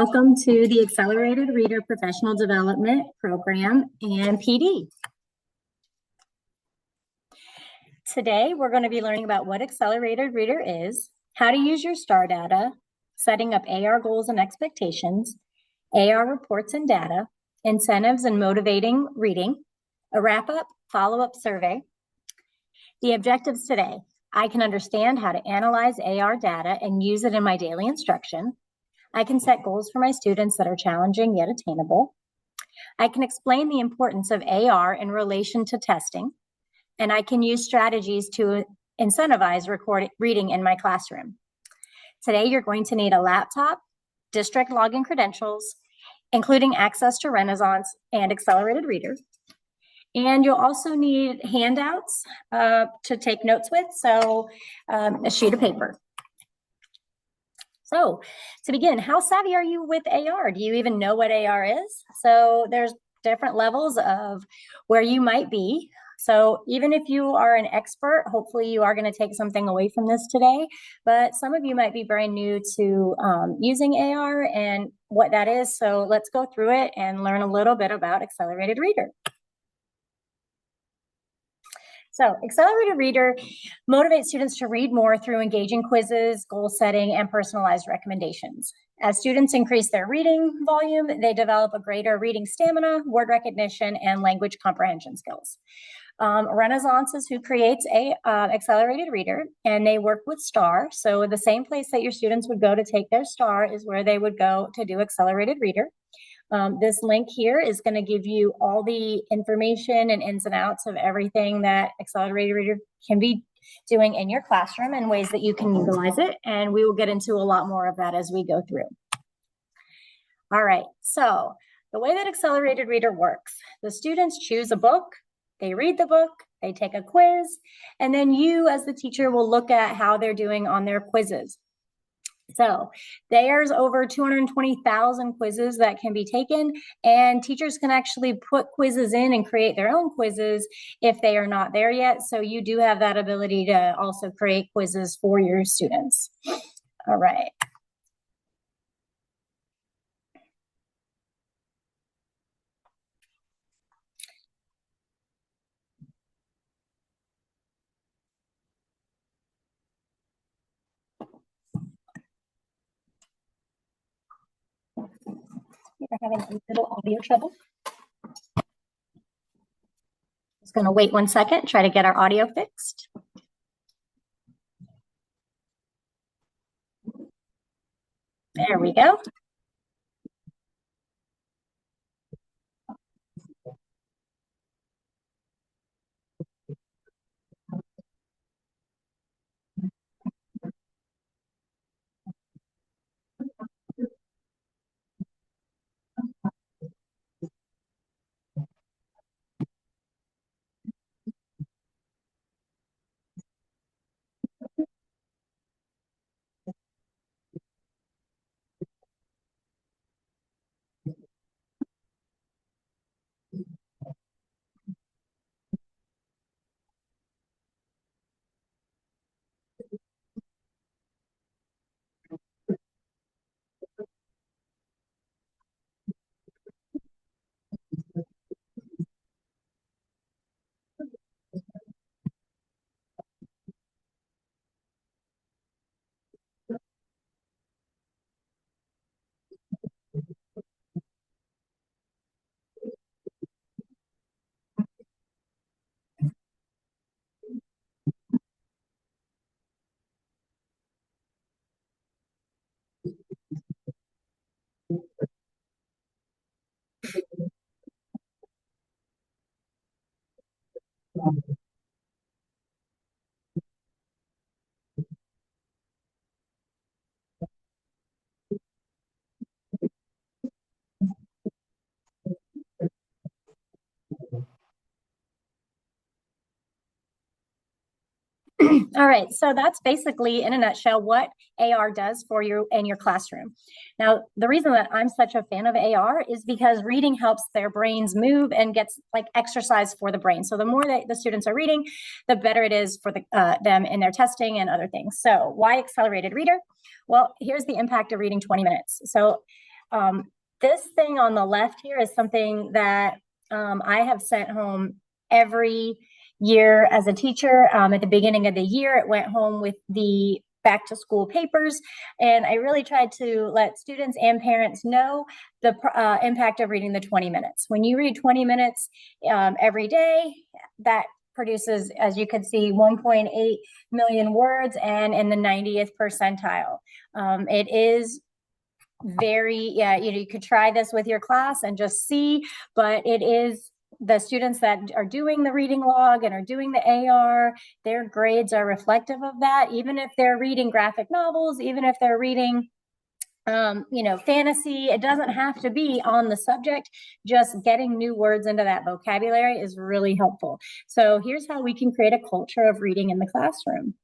Welcome to the Accelerated Reader Professional Development Program and PD. Today, we're going to be learning about what Accelerated Reader is, how to use your STAR data, setting up AR goals and expectations, AR reports and data, incentives and motivating reading, a wrap-up, follow-up survey. The objectives today: I can understand how to analyze AR data and use it in my daily instruction. I can set goals for my students that are challenging yet attainable. I can explain the importance of AR in relation to testing. And I can use strategies to incentivize reading in my classroom. Today, you're going to need a laptop, district login credentials, including access to Renaissance and Accelerated Reader. And you'll also need handouts to take notes with, so a sheet of paper. So to begin, how savvy are you with AR? Do you even know what AR is? So there's different levels of where you might be. So even if you are an expert, hopefully you are going to take something away from this today. But some of you might be very new to using AR and what that is. So let's go through it and learn a little bit about Accelerated Reader. So Accelerated Reader motivates students to read more through engaging quizzes, goal setting, and personalized recommendations. As students increase their reading volume, they develop a greater reading stamina, word recognition, and language comprehension skills. Renaissance is who creates a Accelerated Reader, and they work with STAR. So the same place that your students would go to take their STAR is where they would go to do Accelerated Reader. This link here is going to give you all the information and ins and outs of everything that Accelerated Reader can be doing in your classroom and ways that you can utilize it. And we will get into a lot more of that as we go through. All right, so the way that Accelerated Reader works, the students choose a book, they read the book, they take a quiz, and then you as the teacher will look at how they're doing on their quizzes. So there's over 220,000 quizzes that can be taken, and teachers can actually put quizzes in and create their own quizzes if they are not there yet. So you do have that ability to also create quizzes for your students. All right. We're having a little audio trouble. Just going to wait 1 second, try to get our audio fixed. There we go. All right, so that's basically, in a nutshell, what AR does for you in your classroom. Now, the reason that I'm such a fan of AR is because reading helps their brains move and gets like exercise for the brain. So the more that the students are reading, the better it is for them in their testing and other things. So why Accelerated Reader? Well, here's the impact of reading 20 minutes. So This thing on the left here is something that I have sent home every year as a teacher. At the beginning of the year, it went home with the back to school papers. And I really tried to let students and parents know the impact of reading the 20 minutes. When you read 20 minutes every day, that produces, as you can see, 1.8 million words and in the 90th percentile. It is very, you could try this with your class and just see, but it is the students that are doing the reading log and are doing the AR, their grades are reflective of that. Even if they're reading graphic novels, even if they're reading fantasy, it doesn't have to be on the subject. Just getting new words into that vocabulary is really helpful. So here's how we can create a culture of reading in the classroom.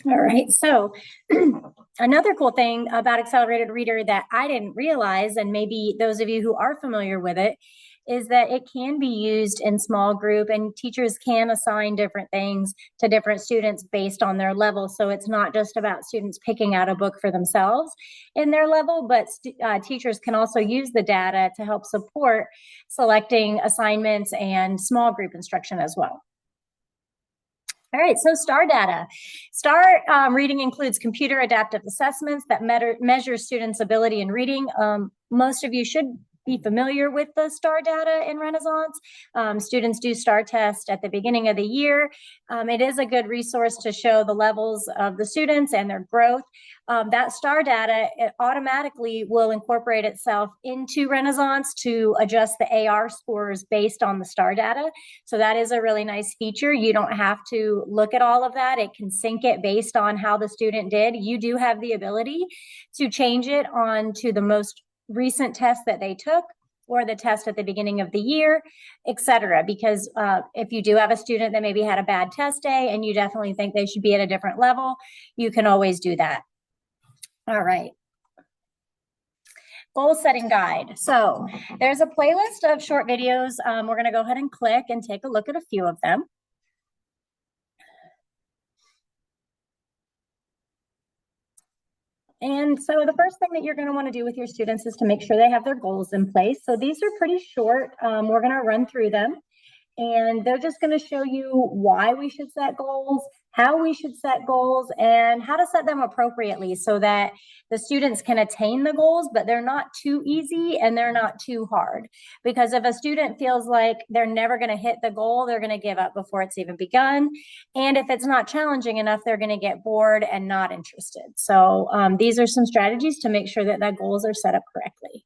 All right, so another cool thing about Accelerated Reader that I didn't realize, and maybe those of you who are familiar with it, is that it can be used in small group and teachers can assign different things to different students based on their level. So it's not just about students picking out a book for themselves in their level, but teachers can also use the data to help support selecting assignments and small group instruction as well. All right, so STAR data. STAR reading includes computer adaptive assessments that measure students' ability in reading. Most of you should be familiar with the STAR data in Renaissance. Students do STAR test at the beginning of the year. It is a good resource to show the levels of the students and their growth. That STAR data, it automatically will incorporate itself into Renaissance to adjust the AR scores based on the STAR data. So that is a really nice feature. You don't have to look at all of that. It can sync it based on how the student did. You do have the ability to change it on to the most recent test that they took. or the test at the beginning of the year, etc. Because if you do have a student that maybe had a bad test day and you definitely think they should be at a different level, you can always do that. All right. Goal setting guide. So there's a playlist of short videos. We're going to go ahead and click and take a look at a few of them. And so the first thing that you're going to want to do with your students is to make sure they have their goals in place. So these are pretty short. We're going to run through them. And they're just going to show you why we should set goals, how we should set goals, and how to set them appropriately so that the students can attain the goals, but they're not too easy and they're not too hard. Because if a student feels like they're never going to hit the goal, they're going to give up before it's even begun. And if it's not challenging enough, they're going to get bored and not interested. So these are some strategies to make sure that goals are set up correctly.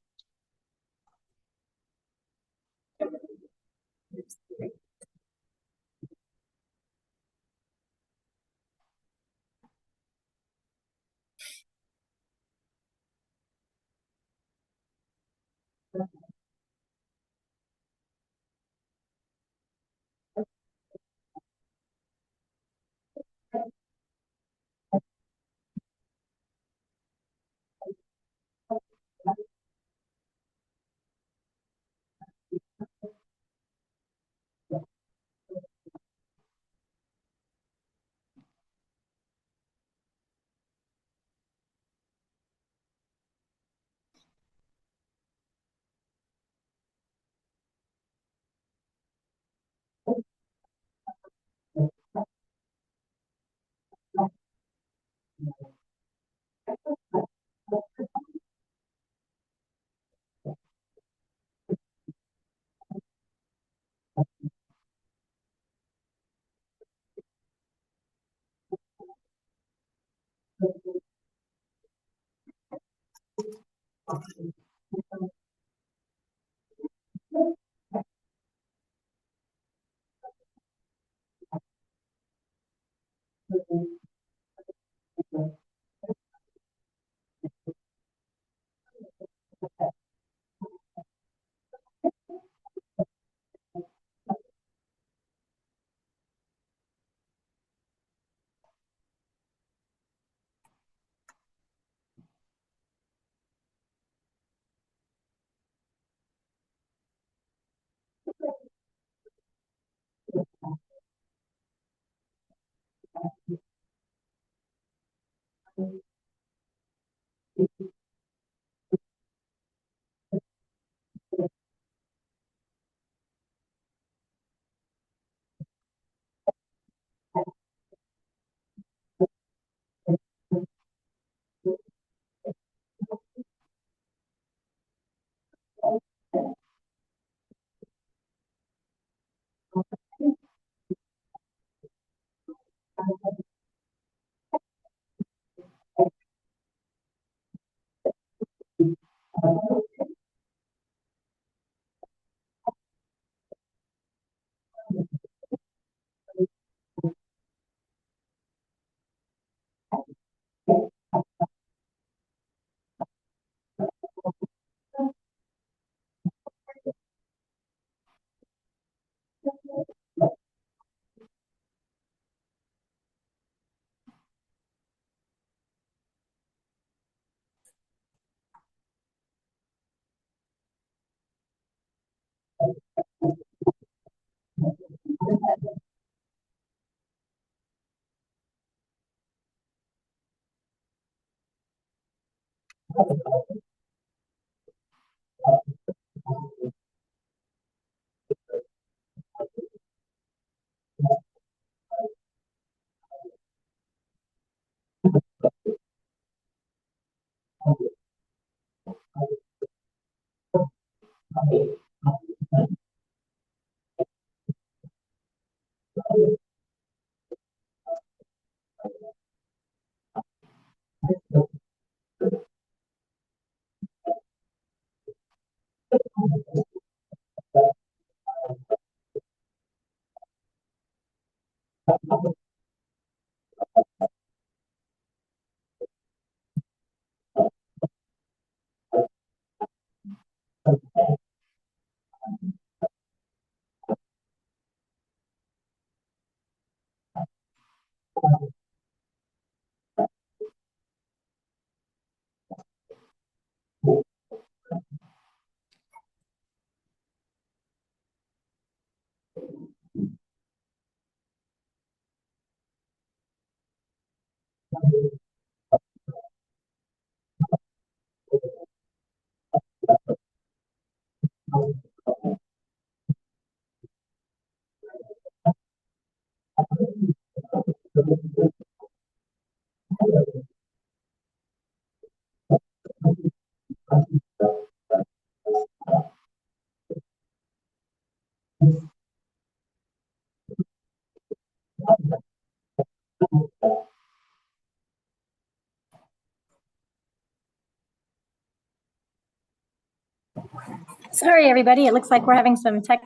Sorry, everybody. It looks like we're having some tech.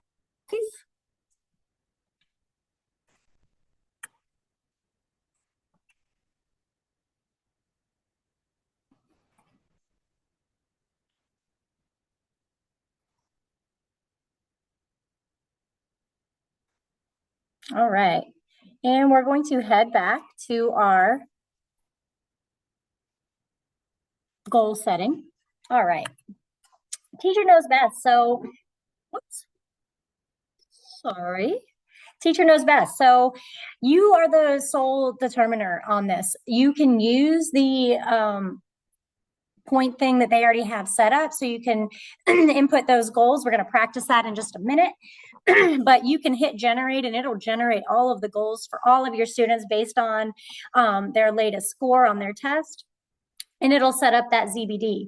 All right. And we're going to head back to our goal setting. All right. Teacher knows best. So, whoops, sorry. Teacher knows best. So you are the sole determiner on this. You can use the point thing that they already have set up. So you can input those goals. We're going to practice that in just a minute. But you can hit generate and it'll generate all of the goals for all of your students based on their latest score on their test. And it'll set up that ZBD.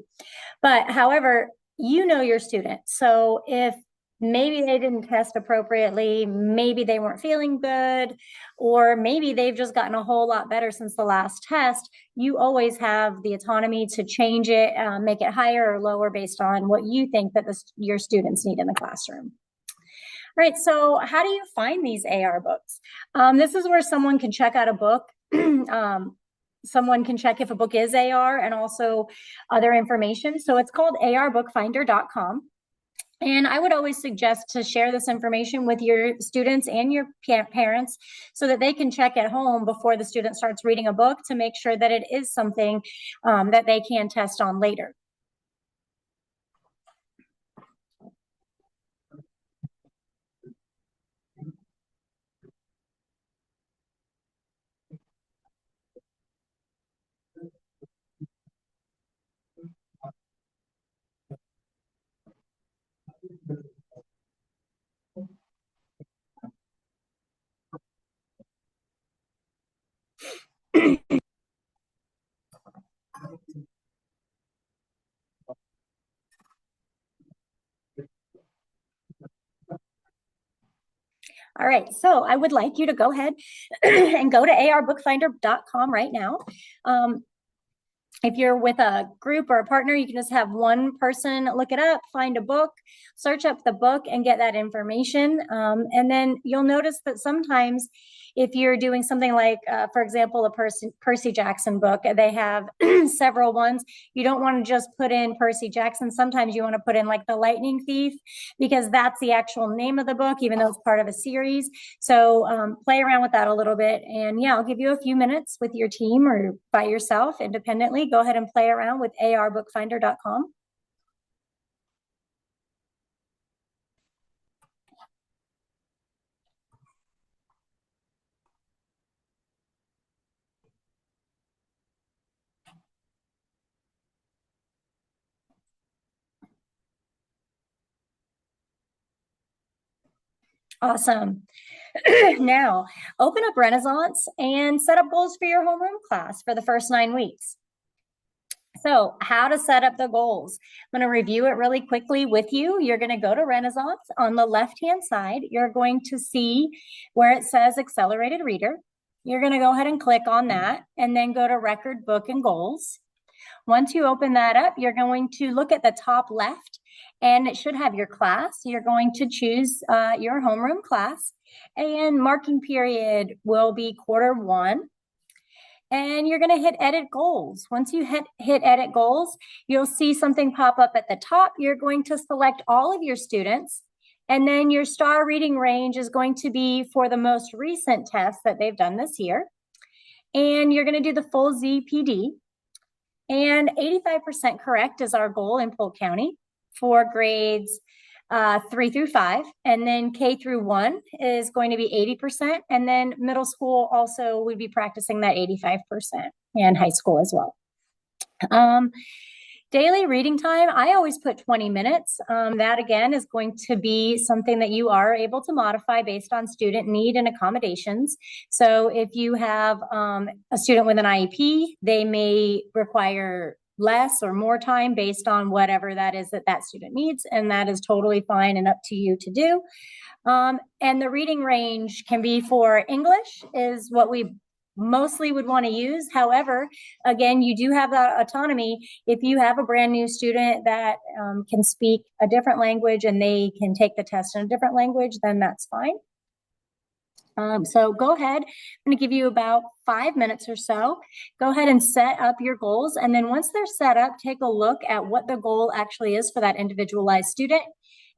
But however, you know your student. So if maybe they didn't test appropriately, maybe they weren't feeling good, or maybe they've just gotten a whole lot better since the last test, you always have the autonomy to change it, make it higher or lower based on what you think that your students need in the classroom. All right, so how do you find these AR books? This is where someone can check out a book. Someone can check if a book is AR and also other information. So it's called arbookfinder.com. And I would always suggest to share this information with your students and your parents so that they can check at home before the student starts reading a book to make sure that it is something that they can test on later. All right, so I would like you to go ahead and go to arbookfinder.com right now. If you're with a group or a partner, you can just have one person look it up, find a book, search up the book and get that information. And then you'll notice that sometimes if you're doing something like, for example, a Percy Jackson book, they have several ones. You don't want to just put in Percy Jackson. Sometimes you want to put in like The Lightning Thief because that's the actual name of the book, even though it's part of a series. So play around with that a little bit. And yeah, I'll give you a few minutes with your team or by yourself independently. Go ahead and play around with arbookfinder.com. Awesome. Now, open up Renaissance and set up goals for your homeroom class for the first 9 weeks. So how to set up the goals. I'm going to review it really quickly with you. You're going to go to Renaissance. On the left-hand side, you're going to see where it says Accelerated Reader. You're going to go ahead and click on that and then go to Record, Book, and Goals. Once you open that up, you're going to look at the top left and it should have your class. You're going to choose your homeroom class and marking period will be Q1. And you're going to hit edit goals. Once you hit edit goals, you'll see something pop up at the top. You're going to select all of your students. And then your star reading range is going to be for the most recent test that they've done this year. And you're going to do the full ZPD. And 85% correct is our goal in Polk County for grades 3 through 5. And then K through 1 is going to be 80%. And then middle school also would be practicing that 85%, and high school as well. Daily reading time, I always put 20 minutes. That again is going to be something that you are able to modify based on student need and accommodations. So if you have a student with an IEP, they may require less or more time based on whatever that is that that student needs, and that is totally fine and up to you to do. And the reading range can be for English is what we mostly would want to use. However, again, you do have that autonomy. If you have a brand new student that can speak a different language and they can take the test in a different language, then that's fine. So go ahead. I'm going to give you about 5 minutes or so. Go ahead and set up your goals. And then once they're set up, take a look at what the goal actually is for that individualized student.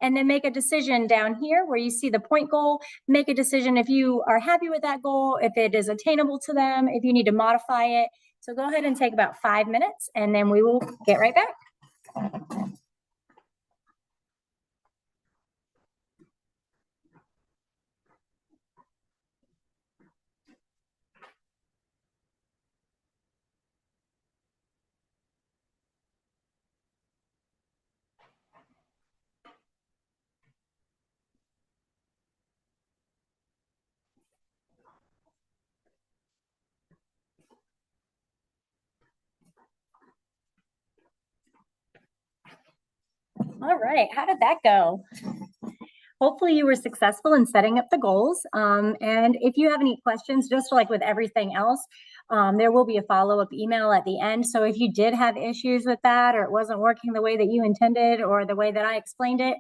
And then make a decision down here where you see the point goal. Make a decision if you are happy with that goal, if it is attainable to them, if you need to modify it. So go ahead and take about 5 minutes, and then we will get right back. All right, how did that go? Hopefully you were successful in setting up the goals. And if you have any questions, just like with everything else, there will be a follow-up email at the end. So if you did have issues with that, or it wasn't working the way that you intended or the way that I explained it,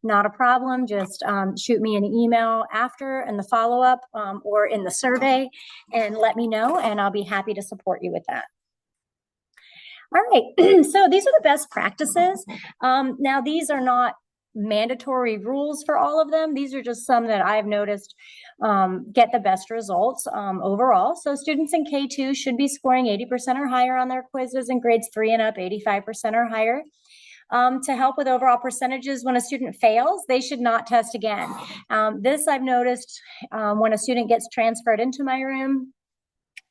not a problem. Just shoot me an email after in the follow-up or in the survey and let me know, and I'll be happy to support you with that. All right, so these are the best practices. Now, these are not mandatory rules for all of them. These are just some that I've noticed get the best results overall. So students in K2 should be scoring 80% or higher on their quizzes, and grades 3 and up, 85% or higher. To help with overall percentages, when a student fails, they should not test again. This I've noticed when a student gets transferred into my room,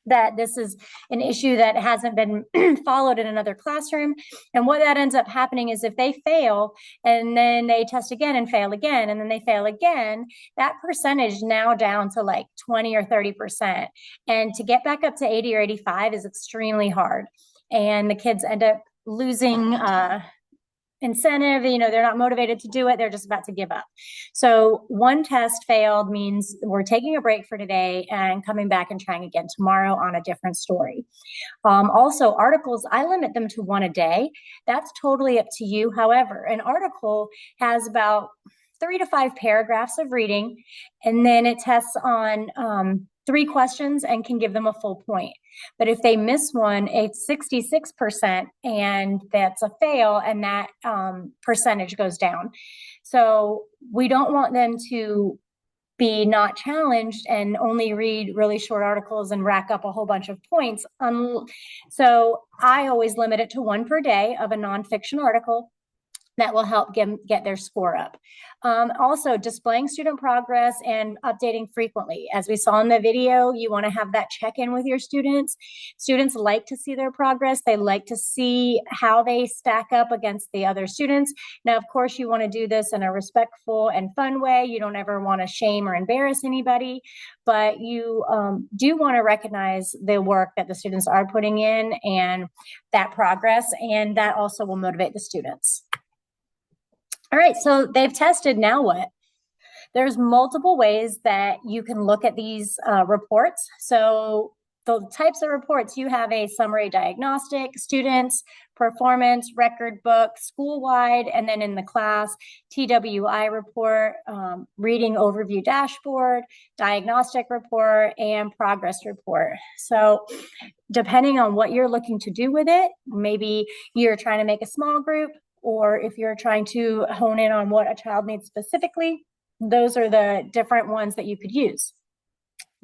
that this is an issue that hasn't been followed in another classroom. And what that ends up happening is if they fail and then they test again and fail again, and then they fail again, that percentage now down to like 20 or 30%. And to get back up to 80 or 85 is extremely hard. And the kids end up losing incentive, they're not motivated to do it. They're just about to give up. So one test failed means we're taking a break for today and coming back and trying again tomorrow on a different story. Also, articles, I limit them to 1 a day. That's totally up to you. However, an article has about 3 to 5 paragraphs of reading, and then it tests on 3 questions and can give them a full point. But if they miss one, it's 66%, and that's a fail, and that percentage goes down. So we don't want them to be not challenged and only read really short articles and rack up a whole bunch of points. So I always limit it to 1 per day of a nonfiction article. That will help get their score up. Also, displaying student progress and updating frequently. As we saw in the video, you want to have that check-in with your students. Students like to see their progress. They like to see how they stack up against the other students. Now, of course, you want to do this in a respectful and fun way. You don't ever want to shame or embarrass anybody, but you do want to recognize the work that the students are putting in and that progress, and that also will motivate the students. All right, so they've tested, now what? There's multiple ways that you can look at these reports. So the types of reports, you have a summary diagnostic, students, performance, record book, school-wide, and then in the class, TWI report, reading overview dashboard, diagnostic report, and progress report. So depending on what you're looking to do with it, maybe you're trying to make a small group, or if you're trying to hone in on what a child needs specifically, those are the different ones that you could use.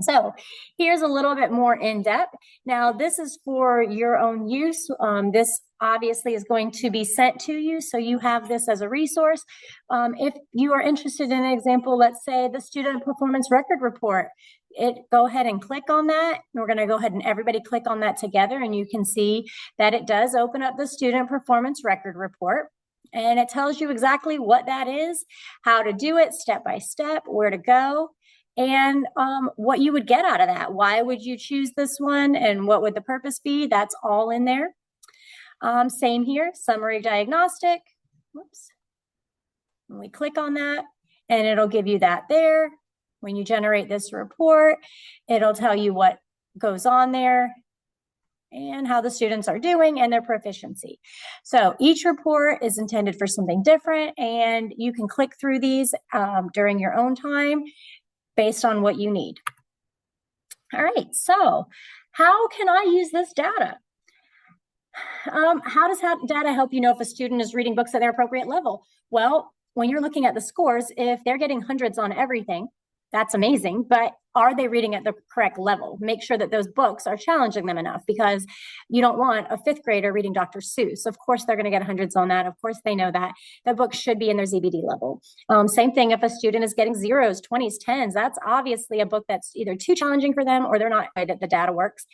So here's a little bit more in depth. Now, this is for your own use. This obviously is going to be sent to you, so you have this as a resource. If you are interested in an example, let's say the student performance record report, go ahead and click on that. We're going to go ahead and everybody click on that together, and you can see that it does open up the student performance record report. And it tells you exactly what that is, how to do it step by step, where to go, and what you would get out of that. Why would you choose this one, and what would the purpose be? That's all in there. Same here, summary diagnostic. Whoops. When we click on that, and it'll give you that there. When you generate this report, it'll tell you what goes on there and how the students are doing and their proficiency. So each report is intended for something different, and you can click through these during your own time based on what you need. All right, so how can I use this data? How does data help you know if a student is reading books at their appropriate level? Well, when you're looking at the scores, if they're getting hundreds on everything, that's amazing, but are they reading at the correct level? Make sure that those books are challenging them enough, because you don't want a fifth grader reading Dr. Seuss. Of course, they're going to get hundreds on that. Of course, they know that. The book should be in their ZBD level. Same thing if a student is getting zeros, 20s, 10s, that's obviously a book that's either too challenging for them or they're not good at the data works.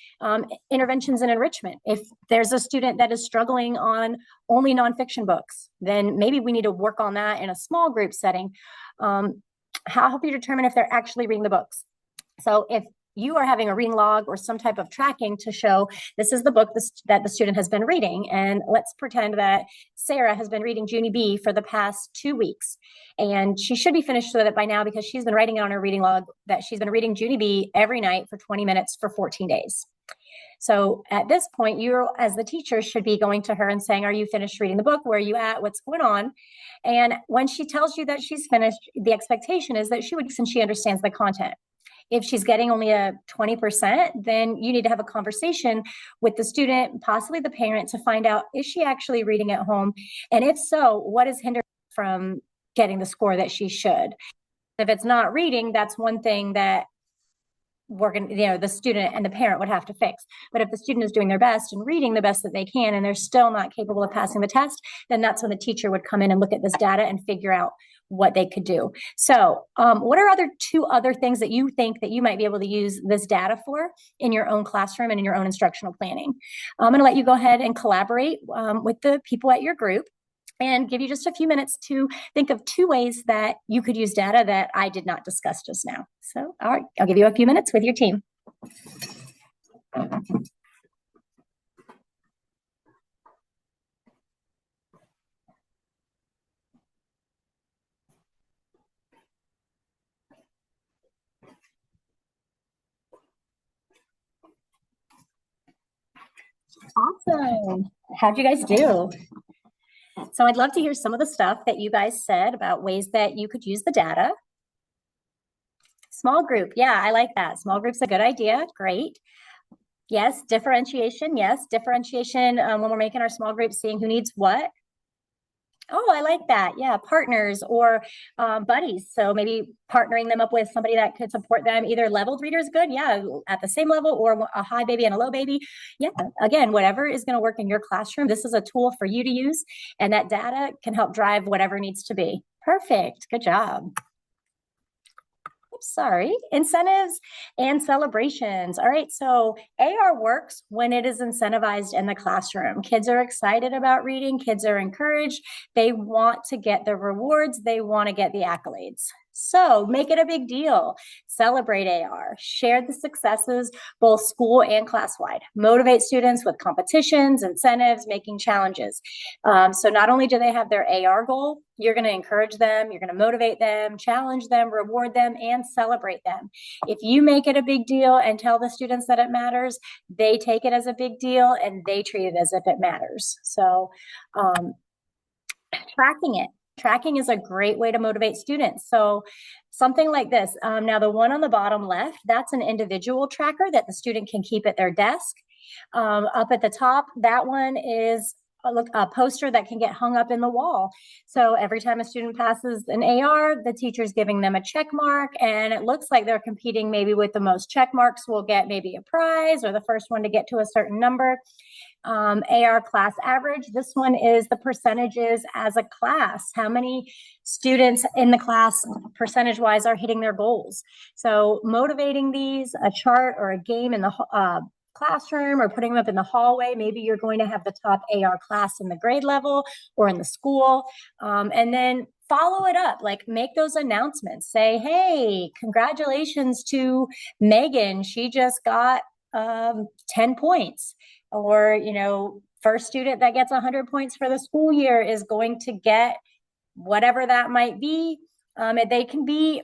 Interventions and enrichment. If there's a student that is struggling on only nonfiction books, then maybe we need to work on that in a small group setting. How help you determine if they're actually reading the books? So if you are having a reading log or some type of tracking to show this is the book that the student has been reading, and let's pretend that Sarah has been reading Junie B for the past 2 weeks, and she should be finished with it by now because she's been writing it on her reading log that she's been reading Junie B every night for 20 minutes for 14 days. So at this point, you as the teacher should be going to her and saying, are you finished reading the book? Where are you at? What's going on? And when she tells you that she's finished, the expectation is that she would, since she understands the content. If she's getting only a 20%, then you need to have a conversation with the student, possibly the parent, to find out, is she actually reading at home? And if so, what is hindering her from getting the score that she should? If it's not reading, that's one thing that the student and the parent would have to fix. But if the student is doing their best and reading the best that they can, and they're still not capable of passing the test, then that's when the teacher would come in and look at this data and figure out what they could do. So what are two other things that you think that you might be able to use this data for in your own classroom and in your own instructional planning? I'm going to let you go ahead and collaborate with the people at your group and give you just a few minutes to think of 2 ways that you could use data that I did not discuss just now. So, all right, I'll give you a few minutes with your team. Awesome. How'd you guys do? So I'd love to hear some of the stuff that you guys said about ways that you could use the data. Small group. Yeah, I like that. Small group's a good idea. Great. Yes, differentiation. Yes, differentiation when we're making our small group, seeing who needs what. Oh, I like that. Yeah, partners or buddies. So maybe partnering them up with somebody that could support them. Either leveled readers, good. Yeah, at the same level, or a high baby and a low baby. Yeah, again, whatever is going to work in your classroom. This is a tool for you to use, and that data can help drive whatever needs to be. Perfect. Good job. Sorry, incentives and celebrations. All right, so AR works when it is incentivized in the classroom. Kids are excited about reading. Kids are encouraged. They want to get the rewards. They want to get the accolades. So make it a big deal. Celebrate AR. Share the successes, both school and class-wide. Motivate students with competitions, incentives, making challenges. So not only do they have their AR goal, you're going to encourage them, you're going to motivate them, challenge them, reward them, and celebrate them. If you make it a big deal and tell the students that it matters, they take it as a big deal and they treat it as if it matters. So tracking it. Tracking is a great way to motivate students. So something like this. Now, the one on the bottom left, that's an individual tracker that the student can keep at their desk. Up at the top, that one is a poster that can get hung up in the wall. So every time a student passes an AR, the teacher's giving them a check mark, and it looks like they're competing maybe with the most check marks will get maybe a prize, or the first one to get to a certain number. AR class average, this one is the percentages as a class. How many students in the class percentage-wise are hitting their goals? So motivating these, a chart or a game in the classroom or putting them up in the hallway. Maybe you're going to have the top AR class in the grade level or in the school. And then follow it up, like make those announcements. Say, hey, congratulations to Megan. She just got 10 points. Or, first student that gets 100 points for the school year is going to get whatever that might be. They can be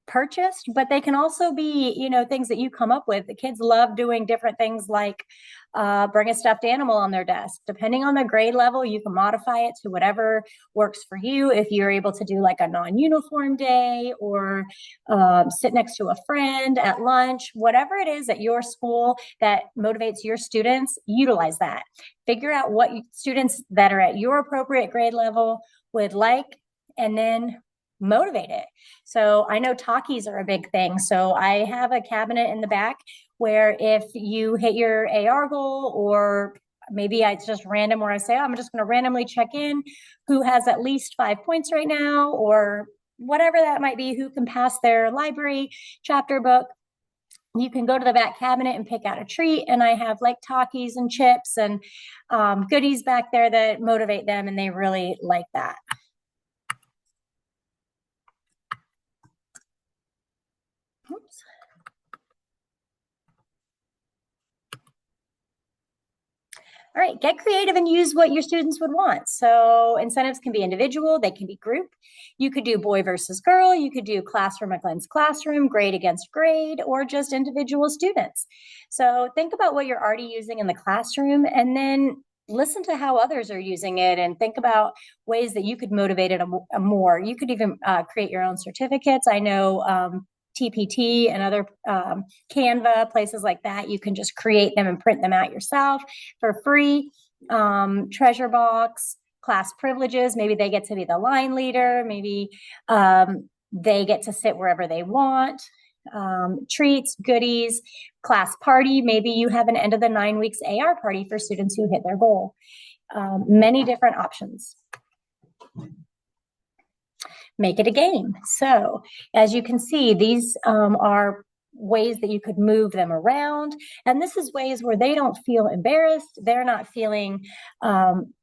purchased, but they can also be, things that you come up with. The kids love doing different things like bring a stuffed animal on their desk. Depending on the grade level, you can modify it to whatever works for you. If you're able to do like a non-uniform day or sit next to a friend at lunch, whatever it is at your school that motivates your students, utilize that. Figure out what students that are at your appropriate grade level would like, and then motivate it. So I know talkies are a big thing. So I have a cabinet in the back where if you hit your AR goal, or maybe it's just random where I say, I'm just going to randomly check in who has at least 5 points right now, or whatever that might be, who can pass their library chapter book. You can go to the back cabinet and pick out a treat. And I have like talkies and chips and goodies back there that motivate them. And they really like that. Oops. All right, get creative and use what your students would want. So incentives can be individual, they can be group. You could do boy versus girl, you could do classroom against classroom, grade against grade, or just individual students. So think about what you're already using in the classroom, and then listen to how others are using it, and think about ways that you could motivate it more. You could even create your own certificates. I know TPT and other Canva, places like that, you can just create them and print them out yourself for free. Treasure box, class privileges, maybe they get to be the line leader, maybe they get to sit wherever they want. Treats, goodies, class party, maybe you have an end of the 9 weeks AR party for students who hit their goal. Many different options. Make it a game. So as you can see, these are ways that you could move them around. And this is ways where they don't feel embarrassed. They're not feeling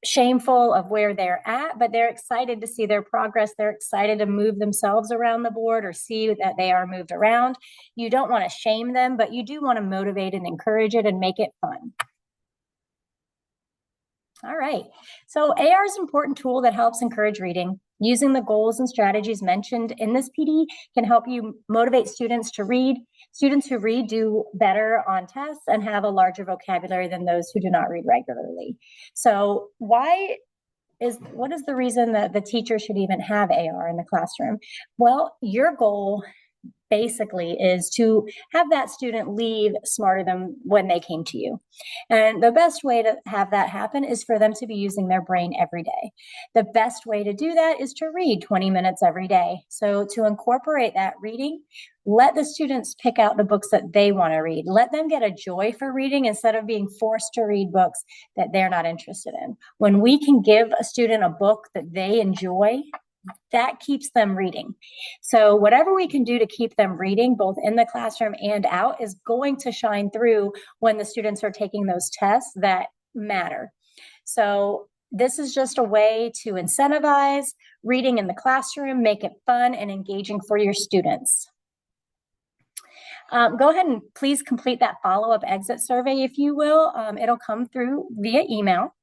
shameful of where they're at, but they're excited to see their progress. They're excited to move themselves around the board or see that they are moved around. You don't want to shame them, but you do want to motivate and encourage it and make it fun. All right. So AR is an important tool that helps encourage reading. Using the goals and strategies mentioned in this PD can help you motivate students to read. Students who read do better on tests and have a larger vocabulary than those who do not read regularly. So what is the reason that the teacher should even have AR in the classroom? Well, your goal basically is to have that student leave smarter than when they came to you. And the best way to have that happen is for them to be using their brain every day. The best way to do that is to read 20 minutes every day. So to incorporate that reading, let the students pick out the books that they want to read. Let them get a joy for reading instead of being forced to read books that they're not interested in. When we can give a student a book that they enjoy, that keeps them reading. So whatever we can do to keep them reading, both in the classroom and out, is going to shine through when the students are taking those tests that matter. So this is just a way to incentivize reading in the classroom, make it fun and engaging for your students. Go ahead and please complete that follow-up exit survey, if you will. It'll come through via email.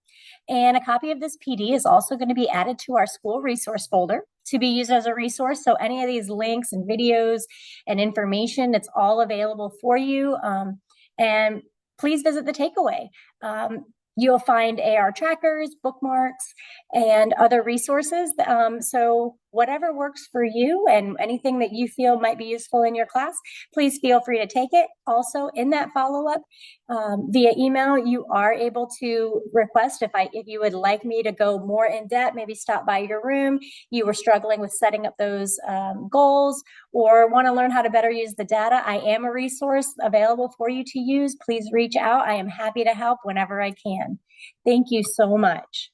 And a copy of this PD is also going to be added to our school resource folder to be used as a resource. So any of these links and videos and information, it's all available for you. And please visit the takeaway. You'll find AR trackers, bookmarks, and other resources. So whatever works for you and anything that you feel might be useful in your class, please feel free to take it. Also, in that follow-up via email, you are able to request if you would like me to go more in depth, maybe stop by your room, you were struggling with setting up those goals, or want to learn how to better use the data. I am a resource available for you to use. Please reach out. I am happy to help whenever I can. Thank you so much.